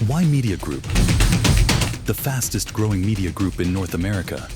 Ymedia Group, the fastest growing media group in North America.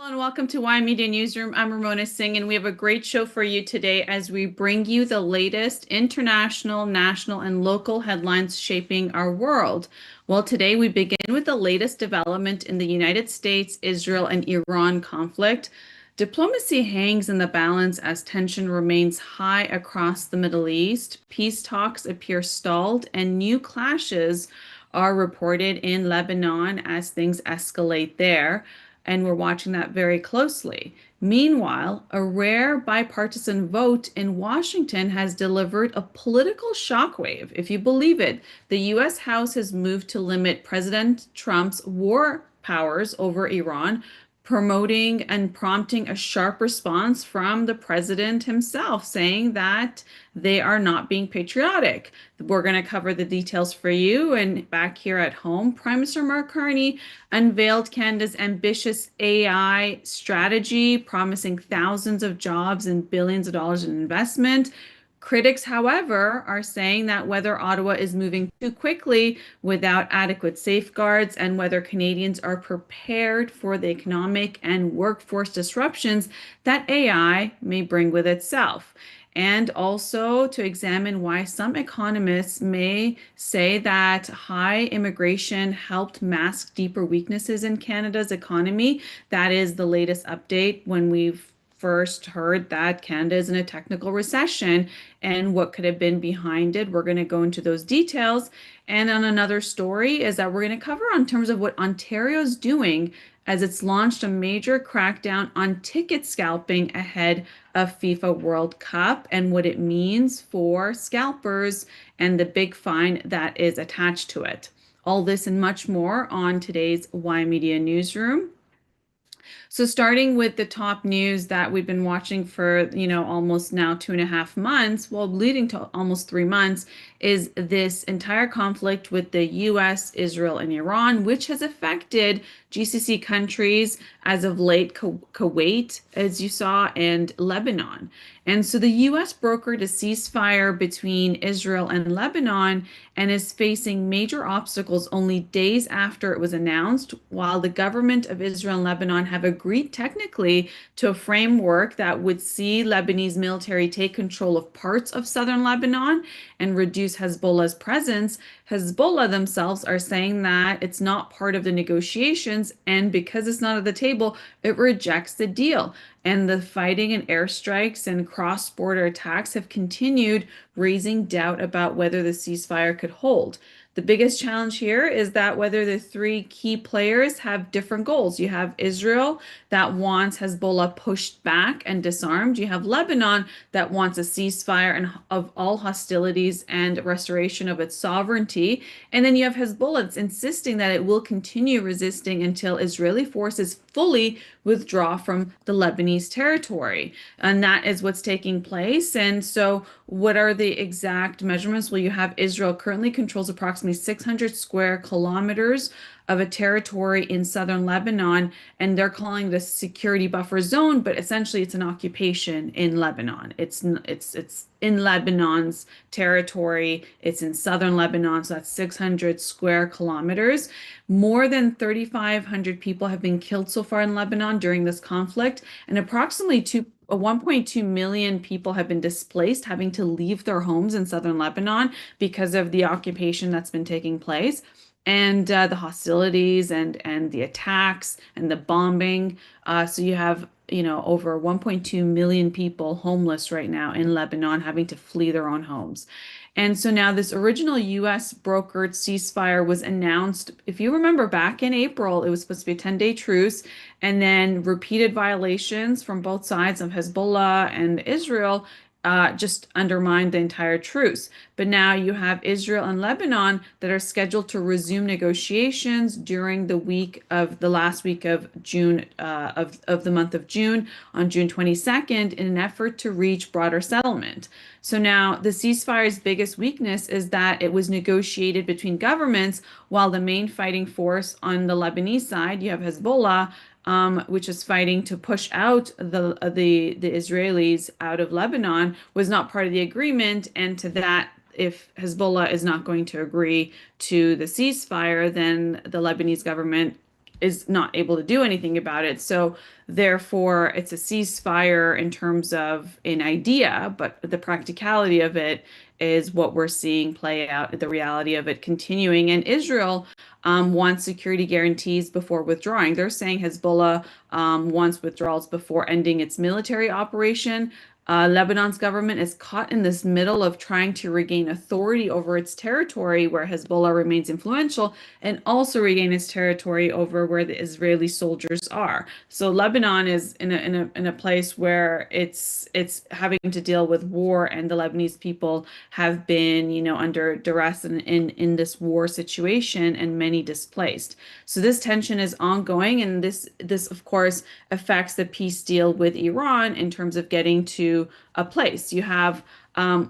And welcome to Ymedia Newsroom. I'm Ramona Singh, and we have a great show for you today as we bring you the latest international, national, and local headlines shaping our world. Well, today we begin with the latest development in the United States, Israel, and Iran conflict. Diplomacy hangs in the balance as tension remains high across the Middle East. Peace talks appear stalled, and new clashes are reported in Lebanon as things escalate there. And we're watching that very closely. Meanwhile, a rare bipartisan vote in Washington has delivered a political shockwave. If you believe it, the U.S. House has moved to limit President Trump's war powers over Iran, promoting and prompting a sharp response from the president himself, saying that they are not being patriotic. We're going to cover the details for you. And back here at home, Prime Minister Mark Carney unveiled Canada's ambitious AI strategy, promising thousands of jobs and billions of dollars in investment. Critics, however, are saying that whether Ottawa is moving too quickly without adequate safeguards and whether Canadians are prepared for the economic and workforce disruptions that AI may bring with itself. And also to examine why some economists may say that high immigration helped mask deeper weaknesses in Canada's economy. That is the latest update when we've first heard that Canada is in a technical recession and what could have been behind it. We're going to go into those details. And on another story is that we're going to cover in terms of what Ontario's doing as it's launched a major crackdown on ticket scalping ahead of FIFA World Cup and what it means for scalpers and the big fine that is attached to it. All this and much more on today's Ymedia Newsroom. So starting with the top news that we've been watching for, almost now 2.5 months, well, leading to almost 3 months, is this entire conflict with the US, Israel, and Iran, which has affected GCC countries as of late, Kuwait, as you saw, and Lebanon. And so the US brokered a ceasefire between Israel and Lebanon and is facing major obstacles only days after it was announced, while the government of Israel and Lebanon have agreed technically to a framework that would see Lebanese military take control of parts of southern Lebanon and reduce Hezbollah's presence. Hezbollah themselves are saying that it's not part of the negotiations, and because it's not at the table, it rejects the deal. And the fighting and airstrikes and cross-border attacks have continued, raising doubt about whether the ceasefire could hold. The biggest challenge here is that whether the three key players have different goals. You have Israel that wants Hezbollah pushed back and disarmed. You have Lebanon that wants a ceasefire and of all hostilities and restoration of its sovereignty. And then you have Hezbollah that's insisting that it will continue resisting until Israeli forces fully withdraw from the Lebanese territory. And that is what's taking place. And so what are the exact measurements? Well, you have Israel currently controls approximately 600 square kilometers of a territory in southern Lebanon, and they're calling it a security buffer zone, but essentially it's an occupation in Lebanon. It's in Lebanon's territory. It's in southern Lebanon, so that's 600 square kilometers. More than 3,500 people have been killed so far in Lebanon during this conflict, and approximately 1.2 million people have been displaced, having to leave their homes in southern Lebanon because of the occupation that's been taking place. And the hostilities and the attacks and the bombing. So you have, over 1.2 million people homeless right now in Lebanon, having to flee their own homes. And so now this original U.S. brokered ceasefire was announced. If you remember back in April, it was supposed to be a 10-day truce, and then repeated violations from both sides of Hezbollah and Israel just undermined the entire truce. But now you have Israel and Lebanon that are scheduled to resume negotiations during the last week of June, of the month of June, on June 22nd, in an effort to reach broader settlement. So now the ceasefire's biggest weakness is that it was negotiated between governments, while the main fighting force on the Lebanese side, you have Hezbollah, which is fighting to push out the Israelis out of Lebanon, was not part of the agreement. And to that, if Hezbollah is not going to agree to the ceasefire, then the Lebanese government is not able to do anything about it. So therefore, it's a ceasefire in terms of an idea, but the practicality of it is what we're seeing play out, the reality of it continuing. And Israel wants security guarantees before withdrawing. They're saying Hezbollah wants withdrawals before ending its military operation. Lebanon's government is caught in this middle of trying to regain authority over its territory where Hezbollah remains influential and also regain its territory over where the Israeli soldiers are. So Lebanon is in a place where it's having to deal with war, and the Lebanese people have been, under duress in this war situation, and many displaced. So this tension is ongoing, and this of course affects the peace deal with Iran in terms of getting to a place. You have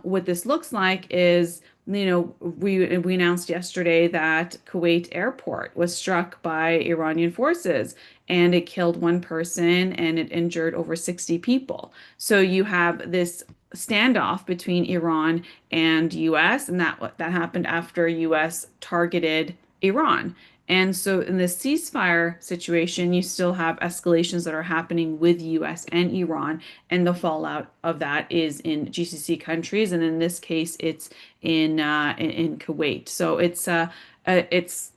what this looks like is, we announced yesterday that Kuwait airport was struck by Iranian forces, and it killed one person and it injured over 60 people. So you have this standoff between Iran and US, and that happened after US targeted Iran. And so in the ceasefire situation, you still have escalations that are happening with US and Iran, and the fallout of that is in GCC countries, and in this case, it's in Kuwait. So it's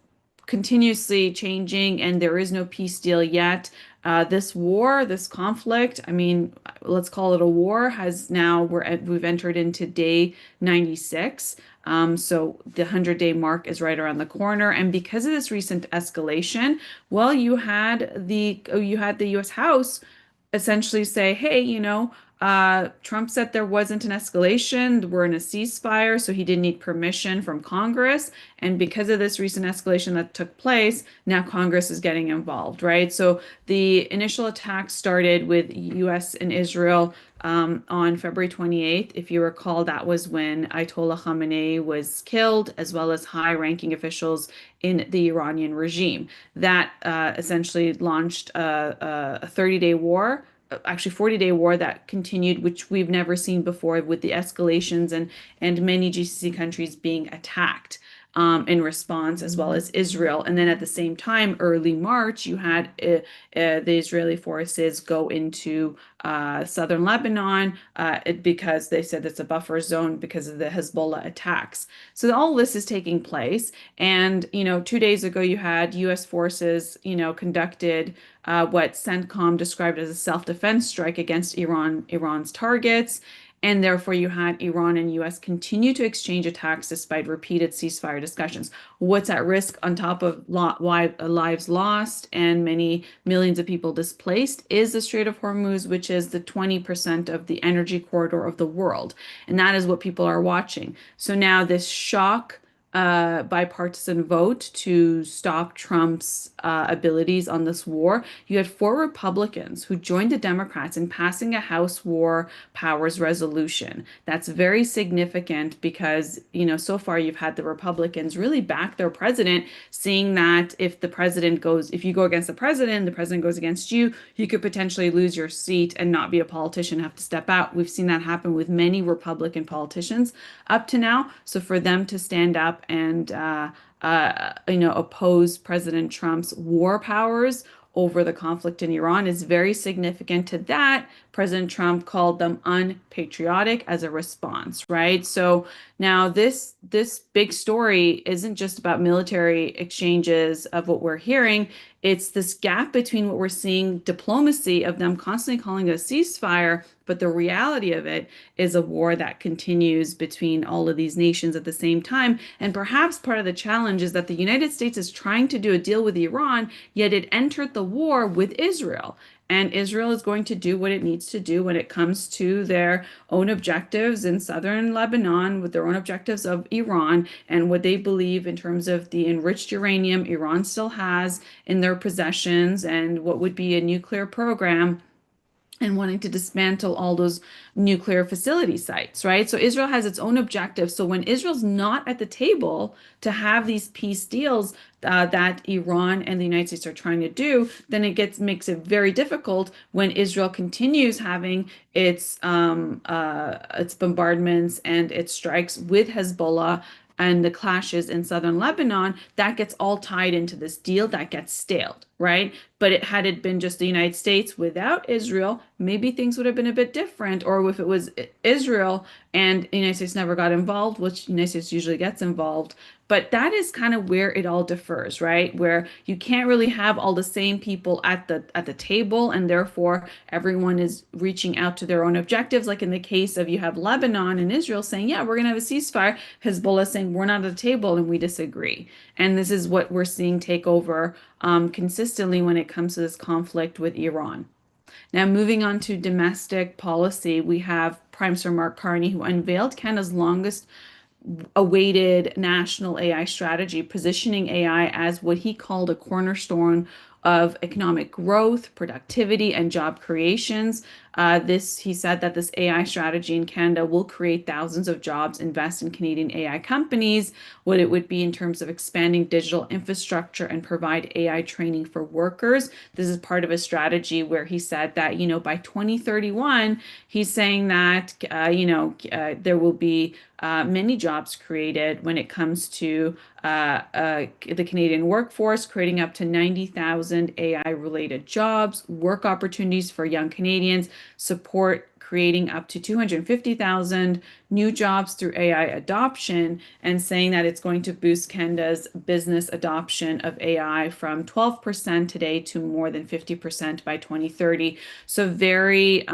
continuously changing, and there is no peace deal yet. This war, this conflict, I mean, let's call it a war, we've entered into day 96. So the 100-day mark is right around the corner. And because of this recent escalation, well, you had the US House essentially say, hey, Trump said there wasn't an escalation. We're in a ceasefire, so he didn't need permission from Congress. And because of this recent escalation that took place, now Congress is getting involved, right? So the initial attack started with US and Israel on February 28th. If you recall, that was when Ayatollah Khamenei was killed, as well as high-ranking officials in the Iranian regime. That essentially launched a 30-day war, actually 40-day war that continued, which we've never seen before, with the escalations and many GCC countries being attacked in response, as well as Israel. And then at the same time, early March, you had the Israeli forces go into southern Lebanon because they said it's a buffer zone because of the Hezbollah attacks. So all this is taking place. And, 2 days ago, you had US forces, conducted what CENTCOM described as a self-defense strike against Iran's targets. And therefore, you had Iran and US continue to exchange attacks despite repeated ceasefire discussions. What's at risk on top of lives lost and many millions of people displaced is the Strait of Hormuz, which is the 20% of the energy corridor of the world. And that is what people are watching. So now this shock bipartisan vote to stop Trump's abilities on this war. You had 4 Republicans who joined the Democrats in passing a House War Powers resolution. That's very significant because, so far you've had the Republicans really back their president, seeing that if you go against the president goes against you, you could potentially lose your seat and not be a politician, have to step out. We've seen that happen with many Republican politicians up to now. So for them to stand up and oppose President Trump's war powers over the conflict in Iran is very significant. To that, President Trump called them unpatriotic as a response, right? So now this big story isn't just about military exchanges of what we're hearing. It's this gap between what we're seeing, diplomacy of them constantly calling it a ceasefire, but the reality of it is a war that continues between all of these nations at the same time. And perhaps part of the challenge is that the United States is trying to do a deal with Iran, yet it entered the war with Israel. And Israel is going to do what it needs to do when it comes to their own objectives in southern Lebanon, with their own objectives of Iran and what they believe in terms of the enriched uranium Iran still has in their possessions and what would be a nuclear program and wanting to dismantle all those nuclear facility sites, right? So Israel has its own objectives. So when Israel's not at the table to have these peace deals that Iran and the United States are trying to do, then it makes it very difficult when Israel continues having its bombardments and its strikes with Hezbollah and the clashes in southern Lebanon. That gets all tied into this deal that gets staled, right? But had it been just the United States without Israel, maybe things would have been a bit different. Or if it was Israel and the United States never got involved, which the United States usually gets involved. But that is kind of where it all differs, right? Where you can't really have all the same people at the table, and therefore everyone is reaching out to their own objectives. Like in the case of you have Lebanon and Israel saying, yeah, we're gonna have a ceasefire. Hezbollah saying we're not at the table and we disagree. And this is what we're seeing take over consistently when it comes to this conflict with Iran. Now, moving on to domestic policy, we have Prime Minister Mark Carney, who unveiled Canada's longest awaited national AI strategy, positioning AI as what he called a cornerstone of economic growth, productivity, and job creations. He said that this AI strategy in Canada will create thousands of jobs, invest in Canadian AI companies, what it would be in terms of expanding digital infrastructure and provide AI training for workers. This is part of a strategy where he said that, by 2031, he's saying that, there will be many jobs created when it comes to the Canadian workforce, creating up to 90,000 AI-related jobs, work opportunities for young Canadians, support creating up to 250,000 new jobs through AI adoption, and saying that it's going to boost Canada's business adoption of AI from 12% today to more than 50% by 2030. So very,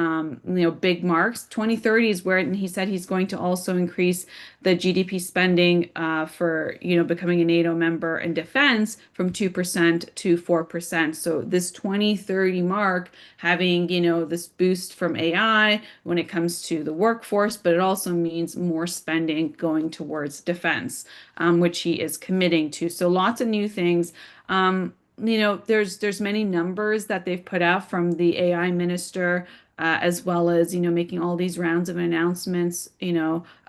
big marks. 2030 is where, and he said he's going to also increase the GDP spending for, becoming a NATO member and defense from 2% to 4%. So this 2030 mark, having, this boost from AI when it comes to the workforce, but it also means more spending going towards defense, which he is committing to. So lots of new things. There's many numbers that they've put out from the AI minister, as well as, making all these rounds of announcements,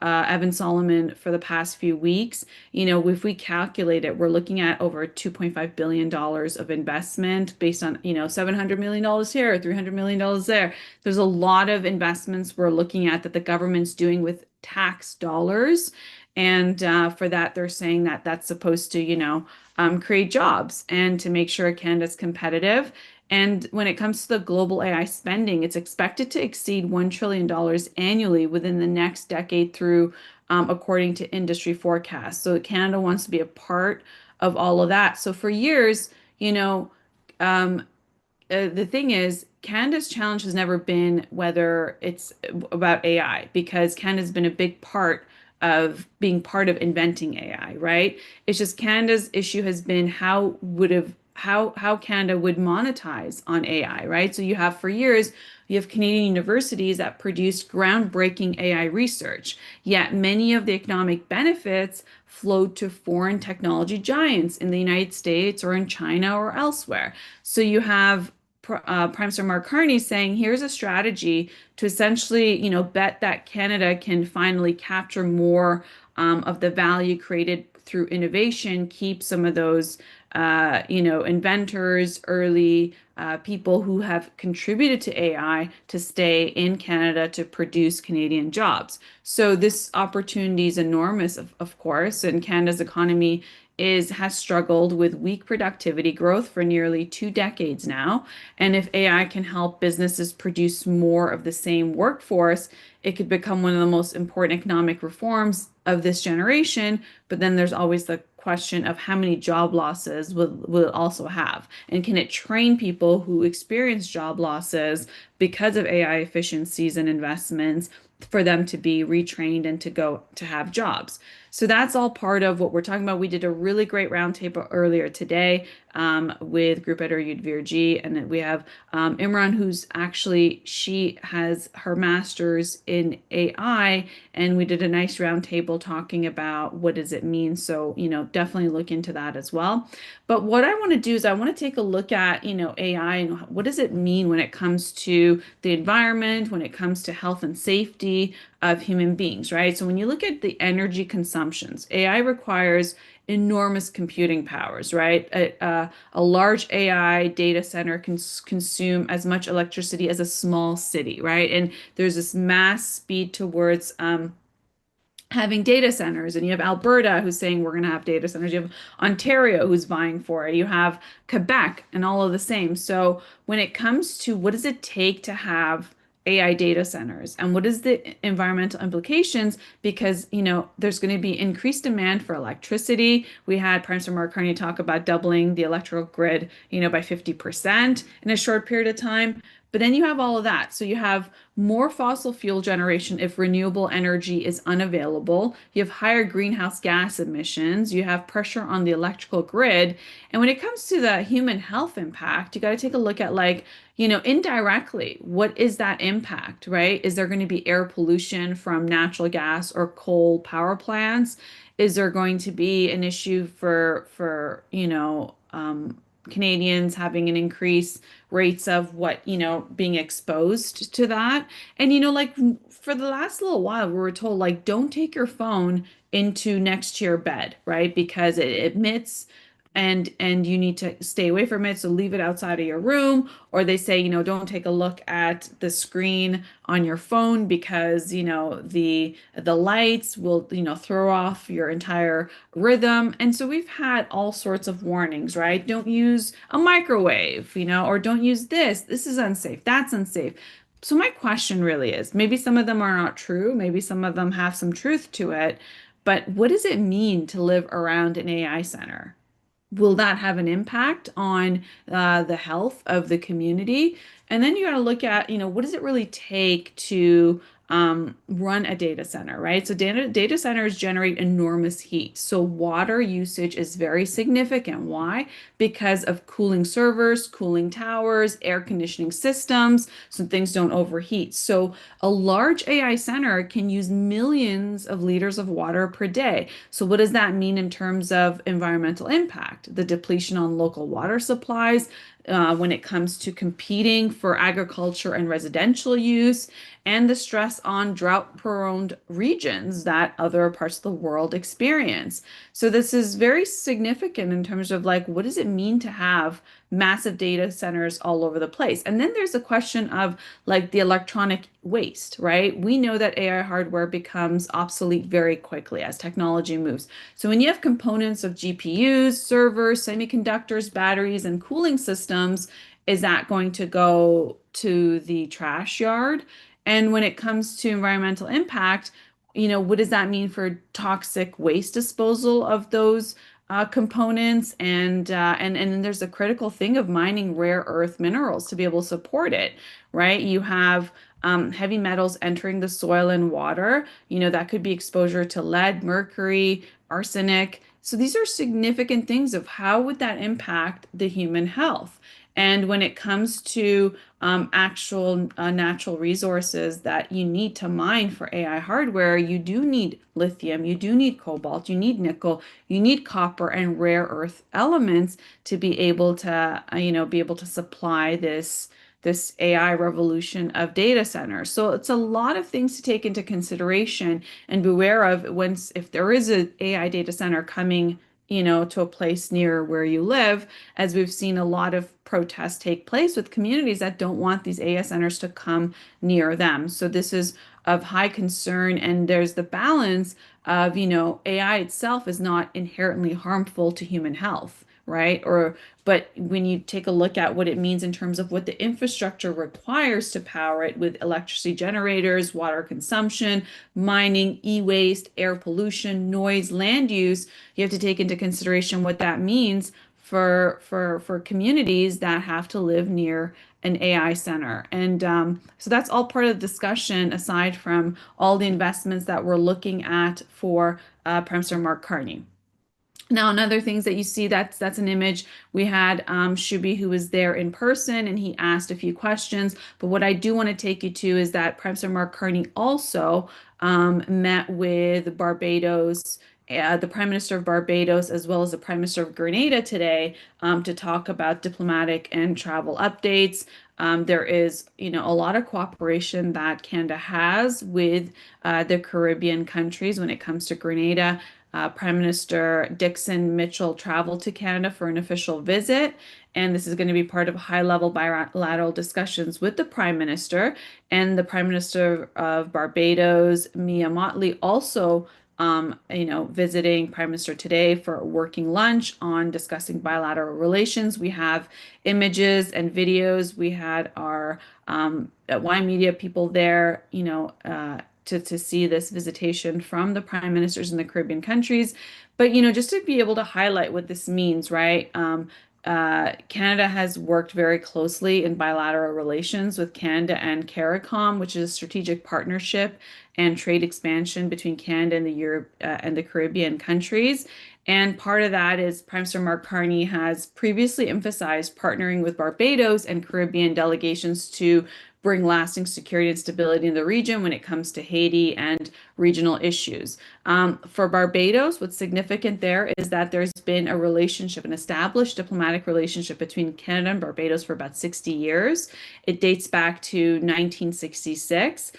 Evan Solomon for the past few weeks. If we calculate it, we're looking at over $2.5 billion of investment based on, $700 million here, $300 million there. There's a lot of investments we're looking at that the government's doing with tax dollars. And for that, they're saying that that's supposed to, create jobs and to make sure Canada's competitive. And when it comes to the global AI spending, it's expected to exceed $1 trillion annually within the next decade through, according to industry forecasts. So Canada wants to be a part of all of that. So for years, um, the thing is, Canada's challenge has never been whether it's about AI, because Canada's been a big part of being part of inventing AI, right? It's just Canada's issue has been how Canada would monetize on AI, right? So you have Canadian universities that produced groundbreaking AI research, yet many of the economic benefits flowed to foreign technology giants in the United States or in China or elsewhere. So you have Prime Minister Mark Carney saying, here's a strategy to essentially, bet that Canada can finally capture more of the value created through innovation, keep some of those, inventors, early people who have contributed to AI to stay in Canada to produce Canadian jobs. So this opportunity is enormous, of course, and Canada's economy has struggled with weak productivity growth for nearly 2 decades now. And if AI can help businesses produce more of the same workforce, it could become one of the most important economic reforms of this generation. But then there's always the question of how many job losses will it also have? And can it train people who experience job losses because of AI efficiencies and investments for them to be retrained and to go to have jobs? So that's all part of what we're talking about. We did a really great roundtable earlier today with Group Editor Yudvirji, and then we have Imran, who's actually, she has her master's in AI, and we did a nice roundtable talking about what does it mean. So, definitely look into that as well. But what I want to do is I want to take a look at, AI and what does it mean when it comes to the environment, when it comes to health and safety of human beings, right? So when you look at the energy consumptions, AI requires enormous computing powers, right? A large AI data center can consume as much electricity as a small city, right? And there's this mass speed towards having data centers, and you have Alberta who's saying we're going to have data centers. You have Ontario who's vying for it. You have Quebec and all of the same. So when it comes to what does it take to have AI data centers and what is the environmental implications? Because, there's going to be increased demand for electricity. We had Prime Minister Mark Carney talk about doubling the electrical grid, by 50% in a short period of time. But then you have all of that. So you have more fossil fuel generation if renewable energy is unavailable. You have higher greenhouse gas emissions. You have pressure on the electrical grid. And when it comes to the human health impact, you got to take a look at indirectly, what is that impact, right? Is there going to be air pollution from natural gas or coal power plants? Is there going to be an issue for Canadians having an increase rates of being exposed to that? And for the last little while, we were told don't take your phone into next to your bed, right? Because it emits and you need to stay away from it. So leave it outside of your room. Or they say, don't take a look at the screen on your phone because, the lights will, throw off your entire rhythm. And so we've had all sorts of warnings, right? Don't use a microwave, or don't use this. This is unsafe. That's unsafe. So my question really is, maybe some of them are not true. Maybe some of them have some truth to it. But what does it mean to live around an AI center? Will that have an impact on the health of the community? And then you got to look at, what does it really take to run a data center, right? So data centers generate enormous heat. So water usage is very significant. Why? Because of cooling servers, cooling towers, air conditioning systems, so things don't overheat. So a large AI center can use millions of liters of water per day. So what does that mean in terms of environmental impact? The depletion on local water supplies, when it comes to competing for agriculture and residential use, and the stress on drought-prone regions that other parts of the world experience. So this is very significant in terms of what does it mean to have massive data centers all over the place? And then there's a question of the electronic waste, right? We know that AI hardware becomes obsolete very quickly as technology moves. So when you have components of GPUs, servers, semiconductors, batteries, and cooling systems, is that going to go to the trash yard? And when it comes to environmental impact, what does that mean for toxic waste disposal of those components? And then there's a critical thing of mining rare earth minerals to be able to support it, right? You have heavy metals entering the soil and water. That could be exposure to lead, mercury, arsenic. So these are significant things of how would that impact the human health. And when it comes to actual natural resources that you need to mine for AI hardware, you do need lithium, you do need cobalt, you need nickel, you need copper and rare earth elements to be able to, be able to supply this AI revolution of data centers. So it's a lot of things to take into consideration and beware of if there is an AI data center coming, to a place near where you live, as we've seen a lot of protests take place with communities that don't want these AI centers to come near them. So this is of high concern, and there's the balance of, AI itself is not inherently harmful to human health, right? But when you take a look at what it means in terms of what the infrastructure requires to power it with electricity generators, water consumption, mining, e-waste, air pollution, noise, land use, you have to take into consideration what that means for communities that have to live near an AI center. And so that's all part of the discussion, aside from all the investments that we're looking at for Prime Minister Mark Carney. Now, another things that you see, that's an image. We had Shubi, who was there in person, and he asked a few questions. But what I do want to take you to is that Prime Minister Mark Carney also met with Barbados, the Prime Minister of Barbados, as well as the Prime Minister of Grenada today, to talk about diplomatic and travel updates. There is, a lot of cooperation that Canada has with the Caribbean countries when it comes to Grenada. Prime Minister Dixon Mitchell traveled to Canada for an official visit, and this is going to be part of high-level bilateral discussions with the Prime Minister. And the Prime Minister of Barbados, Mia Mottley, also visiting Prime Minister today for a working lunch on discussing bilateral relations. We have images and videos. We had our Ymedia people there, to see this visitation from the prime ministers in the Caribbean countries. But, just to be able to highlight what this means, right? Canada has worked very closely in bilateral relations with Canada and CARICOM, which is a strategic partnership and trade expansion between Canada and the Europe and the Caribbean countries. And part of that is Prime Minister Mark Carney has previously emphasized partnering with Barbados and Caribbean delegations to bring lasting security and stability in the region when it comes to Haiti and regional issues. For Barbados, what's significant there is that there's been a relationship, an established diplomatic relationship between Canada and Barbados for about 60 years. It dates back to 1966.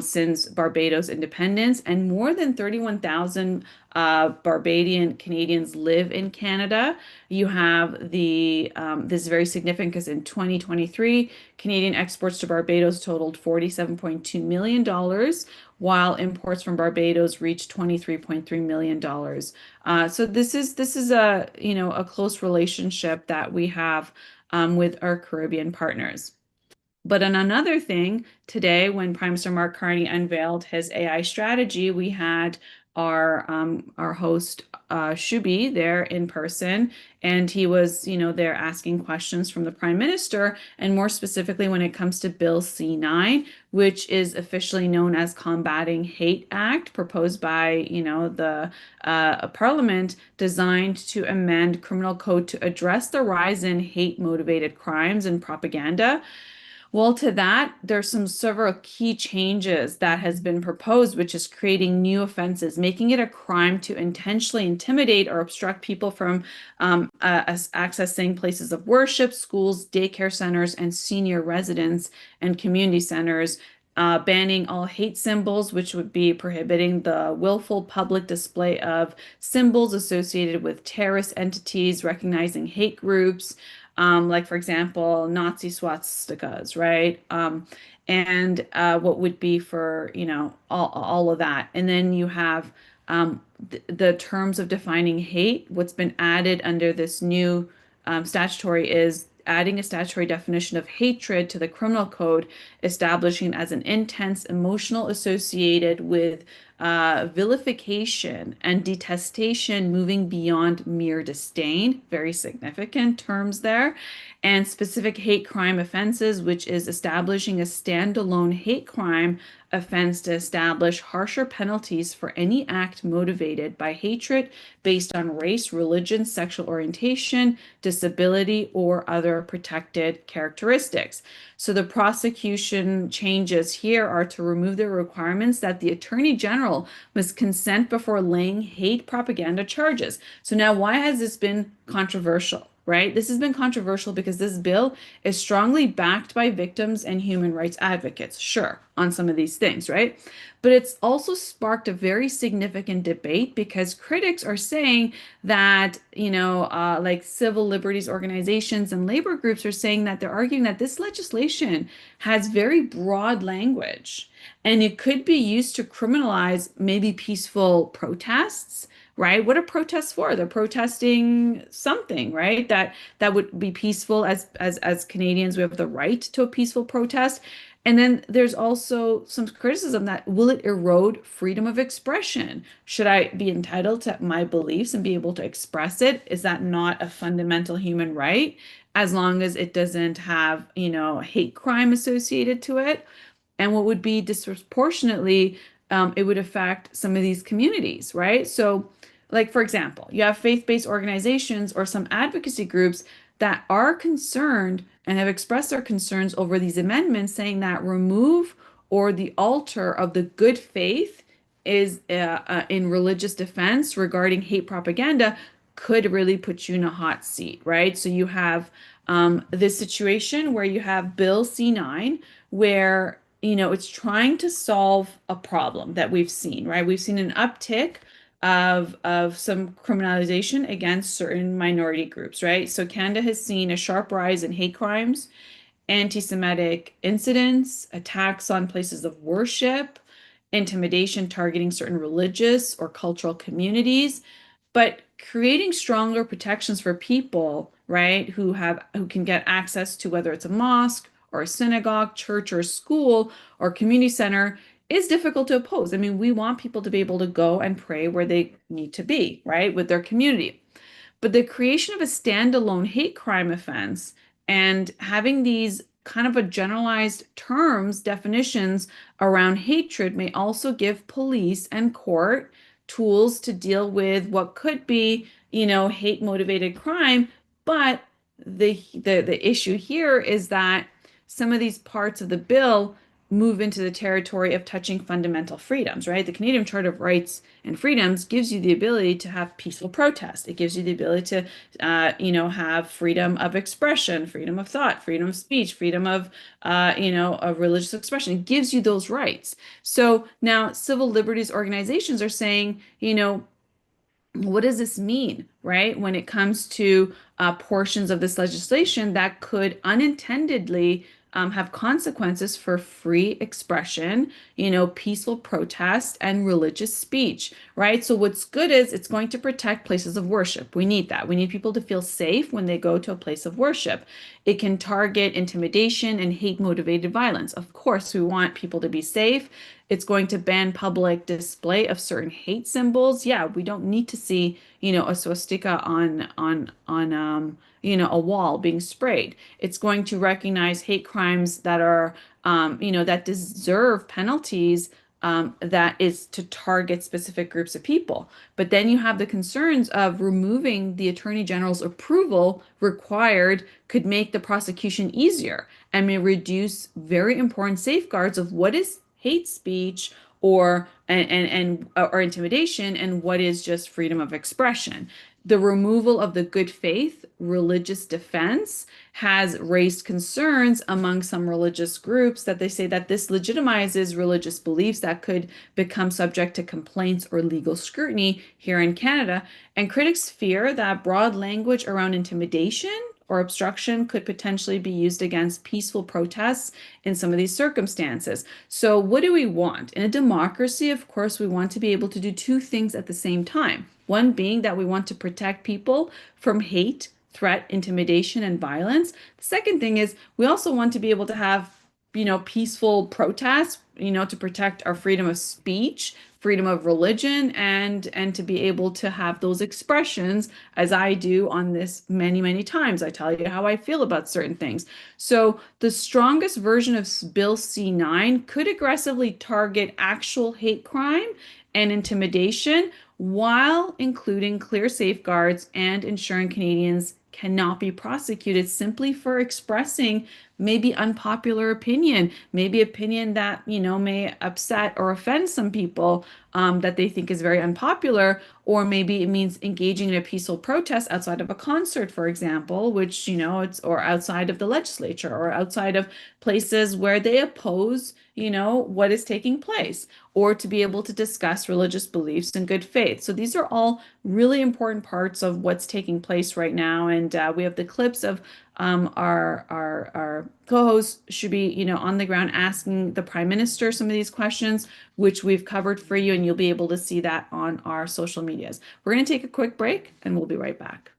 Since Barbados' independence, and more than 31,000 Barbadian Canadians live in Canada. You have this is very significant because in 2023, Canadian exports to Barbados totaled $47.2 million, while imports from Barbados reached $23.3 million. So this is a close relationship that we have with our Caribbean partners. But on another thing, today, when Prime Minister Mark Carney unveiled his AI strategy, we had our host Shubi there in person, and he was, there asking questions from the Prime Minister, and more specifically when it comes to Bill C9, which is officially known as Combating Hate Act, proposed by, the Parliament, designed to amend criminal code to address the rise in hate-motivated crimes and propaganda. Well, to that, there's several key changes that has been proposed, which is creating new offenses, making it a crime to intentionally intimidate or obstruct people from accessing places of worship, schools, daycare centers, and senior residence and community centers. Banning all hate symbols, which would be prohibiting the willful public display of symbols associated with terrorist entities, recognizing hate groups, like, for example, Nazi swastikas, right? And what would be for, all of that. And then you have the terms of defining hate. What's been added under this new statutory is adding a statutory definition of hatred to the criminal code, establishing as an intense emotional associated with vilification and detestation, moving beyond mere disdain. Very significant terms there. And specific hate crime offenses, which is establishing a standalone hate crime offense to establish harsher penalties for any act motivated by hatred based on race, religion, sexual orientation, disability, or other protected characteristics. So the prosecution changes here are to remove the requirements that the Attorney General must consent before laying hate propaganda charges. So now, why has this been controversial? Right? This has been controversial because this bill is strongly backed by victims and human rights advocates, sure, on some of these things, right? But it's also sparked a very significant debate because critics are saying that, like civil liberties organizations and labor groups are saying that they're arguing that this legislation has very broad language and it could be used to criminalize maybe peaceful protests. Right? What are protests for? They're protesting something, right? That would be peaceful. As Canadians, we have the right to a peaceful protest. And then there's also some criticism that will it erode freedom of expression? Should I be entitled to my beliefs and be able to express it? Is that not a fundamental human right as long as it doesn't have, hate crime associated to it? And what would be disproportionately, it would affect some of these communities, right? So, like, for example, you have faith-based organizations or some advocacy groups that are concerned and have expressed their concerns over these amendments, saying that remove or the alter of the good faith is in religious defense regarding hate propaganda could really put you in a hot seat, right? So you have this situation where you have Bill C9, where it's trying to solve a problem that we've seen, right? We've seen an uptick of some criminalization against certain minority groups, right? So Canada has seen a sharp rise in hate crimes, anti-Semitic incidents, attacks on places of worship, intimidation targeting certain religious or cultural communities, but creating stronger protections for people, right, who can get access to whether it's a mosque or a synagogue, church or school or community center is difficult to oppose. I mean, we want people to be able to go and pray where they need to be, right, with their community. But the creation of a standalone hate crime offense and having these kind of a generalized terms, definitions around hatred may also give police and court tools to deal with what could be, hate motivated crime. But the issue here is that some of these parts of the bill move into the territory of touching fundamental freedoms, right? The Canadian Charter of Rights and Freedoms gives you the ability to have peaceful protest. It gives you the ability to, have freedom of expression, freedom of thought, freedom of speech, freedom of, of religious expression. It gives you those rights. So now civil liberties organizations are saying, what does this mean, right? When it comes to portions of this legislation that could unintendedly have consequences for free expression, peaceful protest and religious speech, right? So what's good is it's going to protect places of worship. We need that. We need people to feel safe when they go to a place of worship. It can target intimidation and hate motivated violence. Of course, we want people to be safe. It's going to ban public display of certain hate symbols. Yeah, we don't need to see, a swastika on a wall being sprayed. It's going to recognize hate crimes that are, that deserve penalties, that is to target specific groups of people. But then you have the concerns of removing the Attorney General's approval required could make the prosecution easier and may reduce very important safeguards of what is hate speech or or intimidation and what is just freedom of expression. The removal of the good faith religious defense has raised concerns among some religious groups that they say that this legitimizes religious beliefs that could become subject to complaints or legal scrutiny here in Canada. And critics fear that broad language around intimidation or obstruction could potentially be used against peaceful protests in some of these circumstances. So what do we want? In a democracy, of course, we want to be able to do two things at the same time. One being that we want to protect people from hate, threat, intimidation, and violence. The second thing is we also want to be able to have, peaceful protests, to protect our freedom of speech, freedom of religion, and to be able to have those expressions as I do on this many, many times. I tell you how I feel about certain things. So the strongest version of Bill C9 could aggressively target actual hate crime and intimidation while including clear safeguards and ensuring Canadians cannot be prosecuted simply for expressing maybe unpopular opinion, maybe opinion that, may upset or offend some people, that they think is very unpopular, or maybe it means engaging in a peaceful protest outside of a concert, for example, which, it's or outside of the legislature or outside of places where they oppose, what is taking place, or to be able to discuss religious beliefs in good faith. So these are all really important parts of what's taking place right now. And we have the clips of our co-hosts should be, on the ground asking the Prime Minister some of these questions, which we've covered for you, and you'll be able to see that on our social medias. We're going to take a quick break, and we'll be right back.